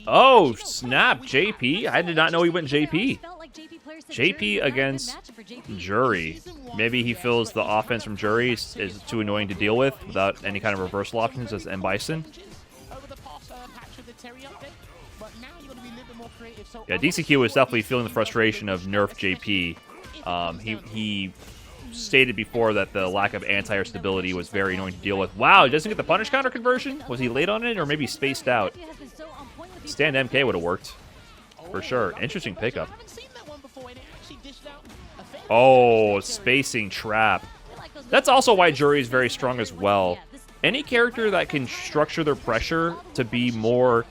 Oh, snap, JP. I did not know he went JP. JP against Jury. Maybe he feels the offense from Jury is too annoying to deal with without any kind of reversal options as M. Bison. Yeah, DCQ was definitely feeling the frustration of Nerf JP. He stated before that the lack of anti-air stability was very annoying to deal with. Wow, he doesn't get the punish counter conversion? Was he late on it or maybe spaced out? Stand MK would have worked. For sure. Interesting pickup. Oh, spacing trap. That's also why Jury is very strong as well. Any character that can structure their pressure to be more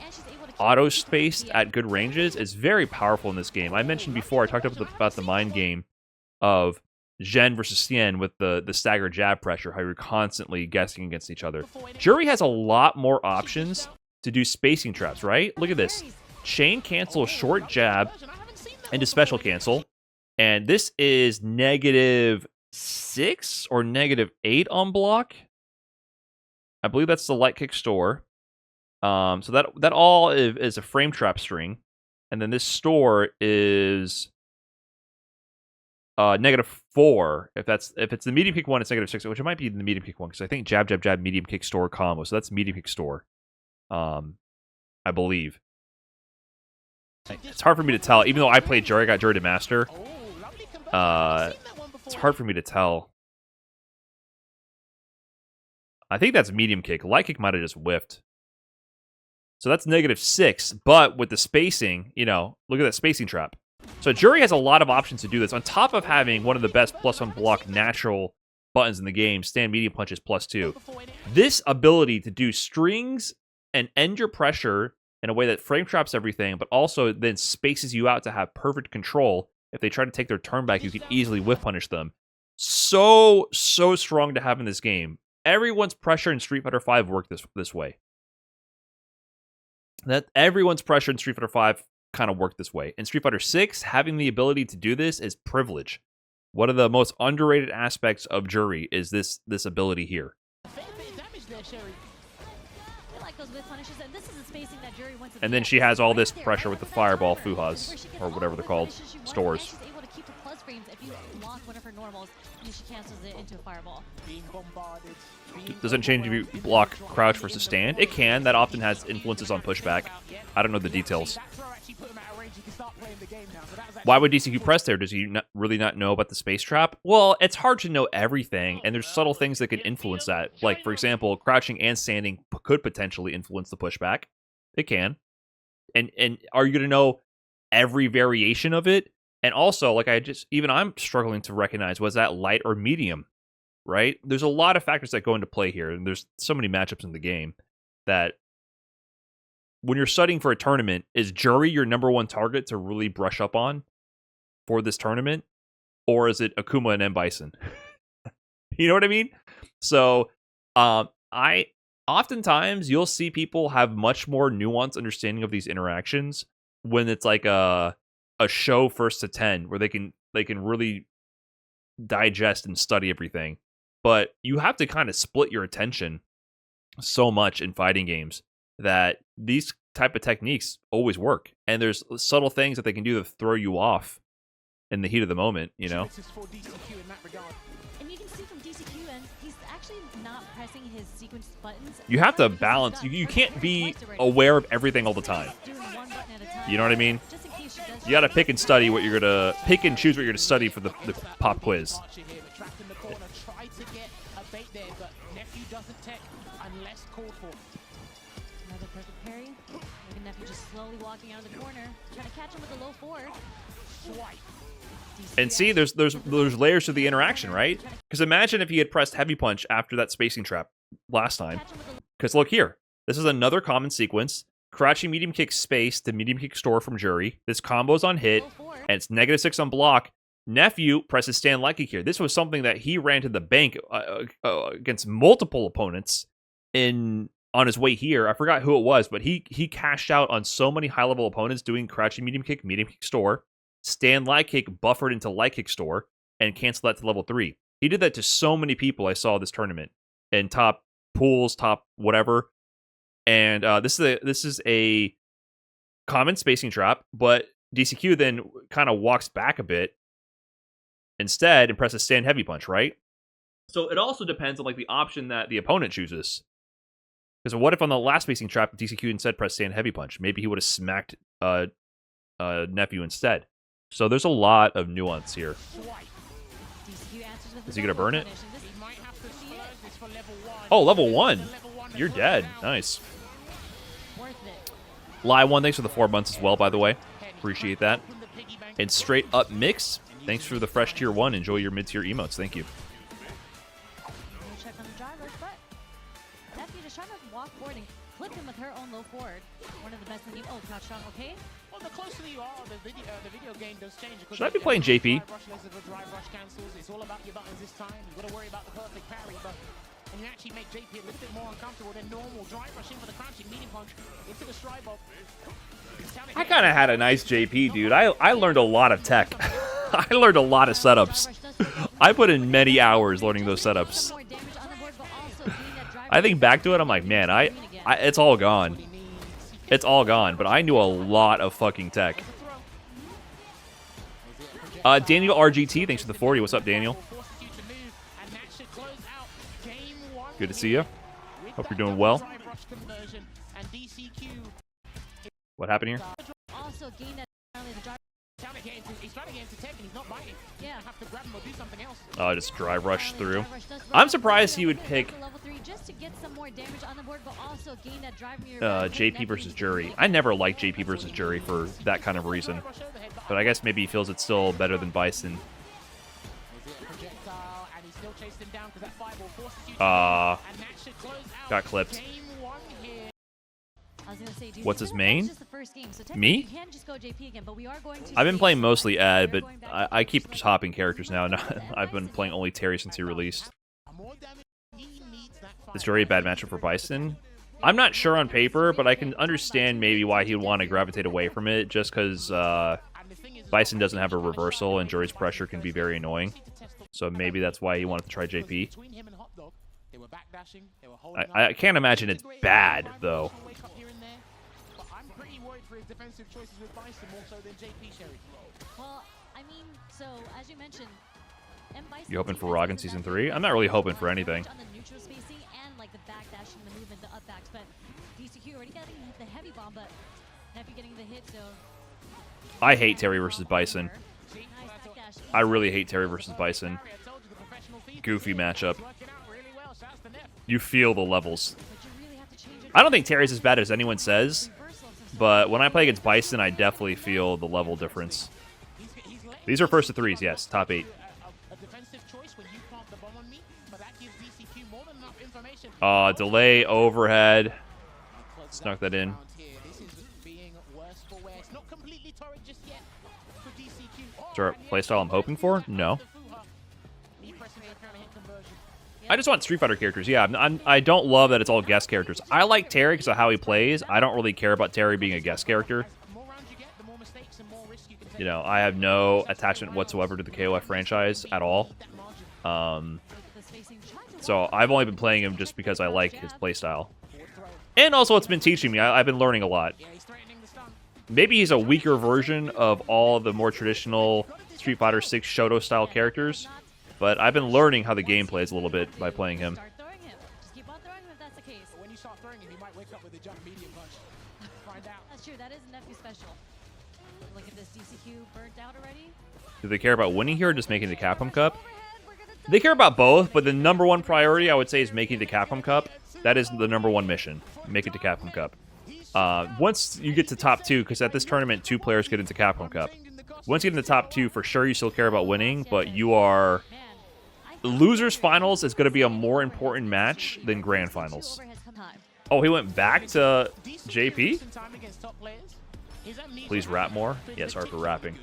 auto-spaced at good ranges is very powerful in this game. I mentioned before, I talked about the mind game of Zhen versus Xian with the staggered jab pressure, how you're constantly guessing against each other. Jury has a lot more options to do spacing traps, right? Look at this. Chain cancel, short jab, into special cancel. And this is -6 or -8 on block. I believe that's the light kick store. So that all is a frame trap string. And then this store is -4. If it's the medium kick one, it's -6, which it might be the medium kick one, because I think jab, jab, jab, medium kick store combo. So that's medium kick store. I believe. It's hard for me to tell. Even though I played Jury, I got Jury to master. It's hard for me to tell. I think that's medium kick. Light kick might have just whiffed. So that's -6, but with the spacing, you know, look at that spacing trap. So Jury has a lot of options to do this, on top of having one of the best +1 block natural buttons in the game, stand medium punches +2. This ability to do strings and end your pressure in a way that frame traps everything, but also then spaces you out to have perfect control. If they try to take their turn back, you can easily whiff punish them. So strong to have in this game. Everyone's pressure in Street Fighter V worked this way. Everyone's pressure in Street Fighter V kind of worked this way. In Street Fighter VI, having the ability to do this is privilege. One of the most underrated aspects of Jury is this ability here. And then she has all this pressure with the fireball fuhas, or whatever they're called, stores. Doesn't change if you block crouch versus stand. It can. That often has influences on pushback. I don't know the details. Why would DCQ press there? Does he really not know about the space trap? Well, it's hard to know everything, and there's subtle things that can influence that. Like, for example, crouching and standing could potentially influence the pushback. It can. And are you going to know every variation of it? And also, like I'm struggling to recognize, was that light or medium, right? There's a lot of factors that go into play here, and there's so many matchups in the game that when you're studying for a tournament, is Jury your #1 target to really brush up on for this tournament? Or is it Akuma and M. Bison? You know what I mean? So, oftentimes you'll see people have much more nuanced understanding of these interactions when it's like a show 1st to 10, where they can really digest and study everything. But you have to kind of split your attention so much in fighting games that these type of techniques always work. And there's subtle things that they can do to throw you off in the heat of the moment, you know? And you can see from DCQ, and he's actually not pressing his sequence buttons. You have to balance. You can't be aware of everything all the time. You know what I mean? You gotta pick and study what you're gonna pick and choose what you're gonna study for the pop quiz. Another perfect parry. Look at Nephew just slowly walking out of the corner, trying to catch him with a low 4. And see, there's layers to the interaction, right? Because imagine if he had pressed heavy punch after that spacing trap last time. Because look here, this is another common sequence. Crouching medium kick space to medium kick store from Jury. This combo's on hit, and it's -6 on block. Nephew presses stand light kick here. This was something that he ran to the bank against multiple opponents on his way here. I forgot who it was, but he cashed out on so many high-level opponents doing crouching medium kick store, stand light kick buffered into light kick store, and cancel that to level 3. He did that to so many people I saw this tournament, in top pools, top whatever. And this is a common spacing trap, but DCQ then kind of walks back a bit instead and presses stand heavy punch, right? So it also depends on like the option that the opponent chooses. Because what if on the last spacing trap, DCQ instead pressed stand heavy punch? Maybe he would have smacked Nephew instead. So there's a lot of nuance here. Is he gonna burn it? Oh, level 1. You're dead. Nice. Lie 1, thanks for the 4 months as well, by the way. Appreciate that. And straight up mix, thanks for the fresh tier 1. Enjoy your mid-tier emotes. Thank you. Check on the driver, but Nephew just trying to walk forward and clip him with her own low forward. One of the best in the game. Oh, crouch strong, okay? Well, the closer you are, the video game does change. Should I be playing JP? It's all about your buttons this time. You've got to worry about the perfect parry, but and you actually make JP a little bit more uncomfortable than normal. Drive rushing for the crouching medium punch into the stride bob. I kind of had a nice JP, dude. I learned a lot of tech. I learned a lot of setups. I put in many hours learning those setups. I think back to it, I'm like, man, it's all gone. It's all gone, but I knew a lot of fucking tech. Daniel RGT, thanks for the 40. What's up, Daniel? Good to see you. Hope you're doing well. What happened here? Oh, just drive rush through. I'm surprised he would pick JP versus Jury. I never liked JP versus Jury for that kind of reason. But I guess maybe he feels it's still better than Bison. Got clipped. What's his main? Me? I've been playing mostly Ed, but I keep just hopping characters now. I've been playing only Terry since he released. Is Jury a bad matchup for Bison? I'm not sure on paper, but I can understand maybe why he'd want to gravitate away from it, just because Bison doesn't have a reversal and Jury's pressure can be very annoying. So maybe that's why he wanted to try JP. I can't imagine it's bad, though. Well, I mean, so as you mentioned, You hoping for Rog in Season 3? I'm not really hoping for anything. On the neutral spacing and like the backdash and the movement, the up backs, but DCQ already getting the heavy bomb, but Nephew getting the hit, so I hate Terry versus Bison. I really hate Terry versus Bison. Goofy matchup. You feel the levels. I don't think Terry's as bad as anyone says, but when I play against Bison, I definitely feel the level difference. These are first to threes, yes, top 8. Delay, overhead. Snuck that in. Is there a playstyle I'm hoping for? No. I just want Street Fighter characters. Yeah, I don't love that it's all guest characters. I like Terry because of how he plays. I don't really care about Terry being a guest character. You know, I have no attachment whatsoever to the KOF franchise at all. So I've only been playing him just because I like his playstyle. And also it's been teaching me. I've been learning a lot. Maybe he's a weaker version of all the more traditional Street Fighter 6 Shoto-style characters. But I've been learning how the game plays a little bit by playing him. That's true, that is Nephew special. Look at this, DCQ burnt out already. Do they care about winning here or just making the Capcom Cup? They care about both, but the number one priority, I would say, is making the Capcom Cup. That is the number one mission. Make it to Capcom Cup. Once you get to top 2, because at this tournament, 2 players get into Capcom Cup. Once you get in the top 2, for sure you still care about winning, but you are... Losers Finals is going to be a more important match than Grand Finals. Oh, he went back to JP? Please rap more? Yeah, sorry for rapping.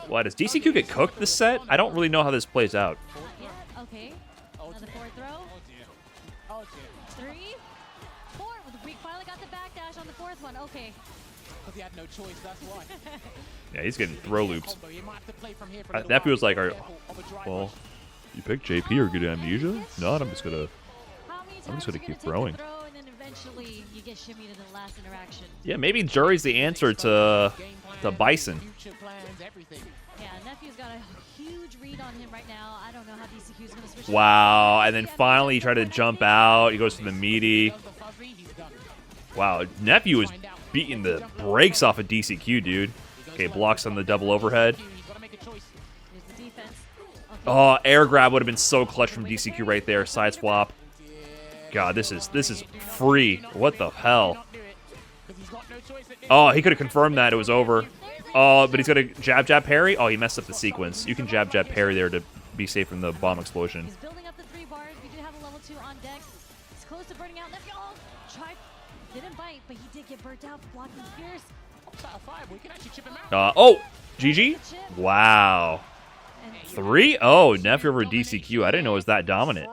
What, does DCQ get cooked this set? I don't really know how this plays out. Okay. Another forward throw. 3, 4. We finally got the backdash on the 4th one. Okay. Because he had no choice, that's why. Yeah, he's getting throw loops. Nephew was like, well, you pick JP or get amnesia? No, I'm just gonna keep throwing. eventually you get shimmied in the last interaction. Yeah, maybe Jury's the answer to Bison. Future plans, everything. Yeah, Nephew's got a huge read on him right now. I don't know how DCQ is going to switch. Wow, and then finally he tried to jump out. He goes for the meaty. Does the fuzzy, he's done. Wow, Nephew is beating the brakes off of DCQ, dude. Okay, blocks on the double overhead. He's got to make a choice. Here's the defense. Okay. Oh, air grab would have been so clutch from DCQ right there. Side swap. God, this is free. What the hell? Not do it, 'cause he's got no choice at this Oh, he could have confirmed that it was over. Oh, but he's gonna jab jab parry. Oh, he messed up the sequence. You can jab jab parry there to be safe from the bomb explosion. He's building up the 3 bars. We do have a level 2 on deck. He's close to burning out. Nephew, oh, tried, didn't bite, but he did get burnt out. Blocking fierce. out of 5. We can actually chip him out. Oh, GG. Wow. And 3? Oh, Nephew over DCQ. I didn't know it was that dominant.